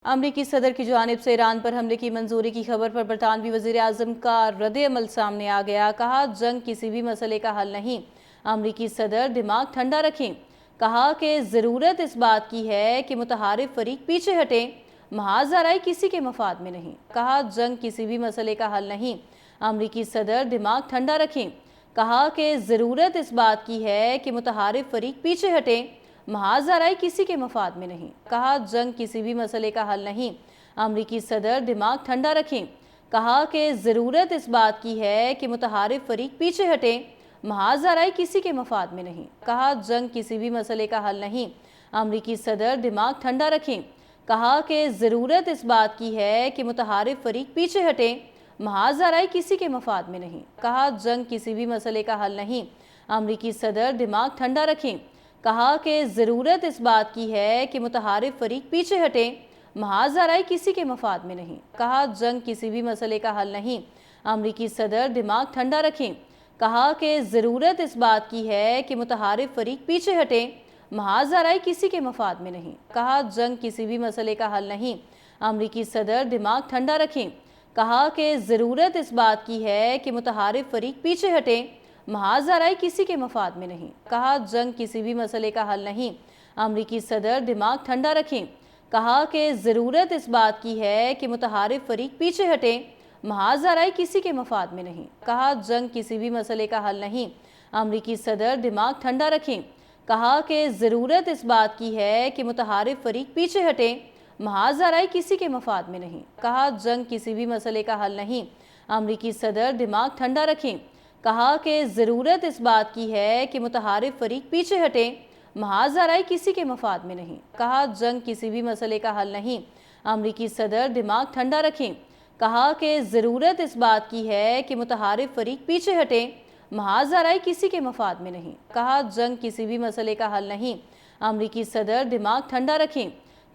امریکی صدر کی جانب سے ایران پر حملے کی منظوری کی خبر پر برطانوی وزیر اعظم کا رد عمل سامنے آ گیا۔ کہا جنگ کسی بھی مسئلے کا حل نہیں، امریکی صدر دماغ ٹھنڈا رکھیں۔ کہا کہ ضرورت اس بات کی ہے کہ متحارب فریق پیچھے ہٹیں، محاذ آرائی کسی کے مفاد میں نہیں۔ کہا جنگ کسی بھی مسئلے کا حل نہیں، امریکی صدر دماغ ٹھنڈا رکھیں۔ کہا کہ ضرورت اس بات کی ہے کہ متحارب فریق پیچھے ہٹیں، محاذ آرائی کسی کے مفاد میں نہیں۔ کہا جنگ کسی بھی مسئلے کا حل نہیں، امریکی صدر دماغ ٹھنڈا رکھیں۔ کہا کہ ضرورت اس بات کی ہے کہ متحارب فریق پیچھے ہٹیں، محاذ آرائی کسی کے مفاد میں نہیں۔ کہا جنگ کسی بھی مسئلے کا حل نہیں، امریکی صدر دماغ ٹھنڈا رکھیں۔ کہا کہ ضرورت اس بات کی ہے کہ متحارب فریق پیچھے ہٹیں، محاذ آرائی کسی کے مفاد میں نہیں۔ کہا جنگ کسی بھی مسئلے کا حل نہیں، امریکی صدر دماغ ٹھنڈا رکھیں۔ کہا کہ ضرورت اس بات کی ہے کہ متحارب فریق پیچھے ہٹیں، محاذ آرائی کسی کے مفاد میں نہیں۔ کہا جنگ کسی بھی مسئلے کا حل نہیں، امریکی صدر دماغ ٹھنڈا رکھیں۔ کہا کہ ضرورت اس بات کی ہے کہ متحارب فریق پیچھے ہٹیں، محاذ آرائی کسی کے مفاد میں نہیں۔ کہا جنگ کسی بھی مسئلے کا حل نہیں، امریکی صدر دماغ ٹھنڈا رکھیں۔ کہا کہ ضرورت اس بات کی ہے کہ متحارب فریق پیچھے ہٹیں، محاذ آرائی کسی کے مفاد میں نہیں۔ کہا جنگ کسی بھی مسئلے کا حل نہیں، امریکی صدر دماغ ٹھنڈا رکھیں۔ کہا کہ ضرورت اس بات کی ہے کہ متحارب فریق پیچھے ہٹیں، محاذ آرائی کسی کے مفاد میں نہیں۔ کہا جنگ کسی بھی مسئلے کا حل نہیں، امریکی صدر دماغ ٹھنڈا رکھیں۔ کہا کہ ضرورت اس بات کی ہے کہ متحارب فریق پیچھے ہٹیں، محاذ آرائی کسی کے مفاد میں نہیں۔ کہا جنگ کسی بھی مسئلے کا حل نہیں، امریکی صدر دماغ ٹھنڈا رکھیں۔ کہا کہ ضرورت اس بات کی ہے کہ متحارب فریق پیچھے ہٹیں، محاذ آرائی کسی کے مفاد میں نہیں۔ کہا جنگ کسی بھی مسئلے کا حل نہیں، امریکی صدر دماغ ٹھنڈا رکھیں۔ کہا کہ ضرورت اس بات کی ہے کہ متحارب فریق پیچھے ہٹیں، محاذ آرائی کسی کے مفاد میں نہیں۔ کہا جنگ کسی بھی مسئلے کا حل نہیں، امریکی صدر دماغ ٹھنڈا رکھیں۔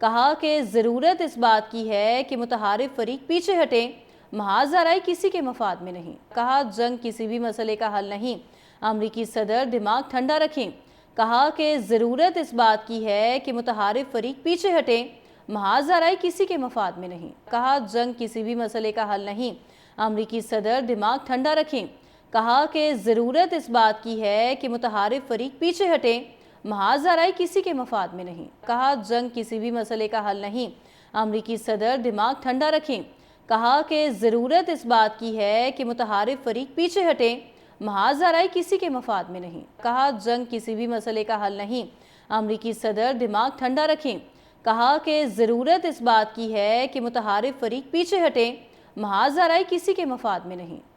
کہا کہ ضرورت اس بات کی ہے کہ متحارب فریق پیچھے ہٹیں، محاذ آرائی کسی کے مفاد میں نہیں۔ کہا جنگ کسی بھی مسئلے کا حل نہیں، امریکی صدر دماغ ٹھنڈا رکھیں۔ کہا کہ ضرورت اس بات کی ہے کہ متحارب فریق پیچھے ہٹیں، محاذ آرائی کسی کے مفاد میں نہیں۔ کہا جنگ کسی بھی مسئلے کا حل نہیں، امریکی صدر دماغ ٹھنڈا رکھیں۔ کہا کہ ضرورت اس بات کی ہے کہ متحارب فریق پیچھے ہٹیں، محاذ آرائی کسی کے مفاد میں نہیں۔ کہا جنگ کسی بھی مسئلے کا حل نہیں، امریکی صدر دماغ ٹھنڈا رکھیں۔ کہا کہ ضرورت اس بات کی ہے کہ متحارب فریق پیچھے ہٹیں، محاذ آرائی کسی کے مفاد میں نہیں۔ کہا جنگ کسی بھی مسئلے کا حل نہیں، امریکی صدر دماغ ٹھنڈا رکھیں۔ کہا کہ ضرورت اس بات کی ہے کہ متحارب فریق پیچھے ہٹیں، محاذ آرائی کسی کے مفاد میں نہیں۔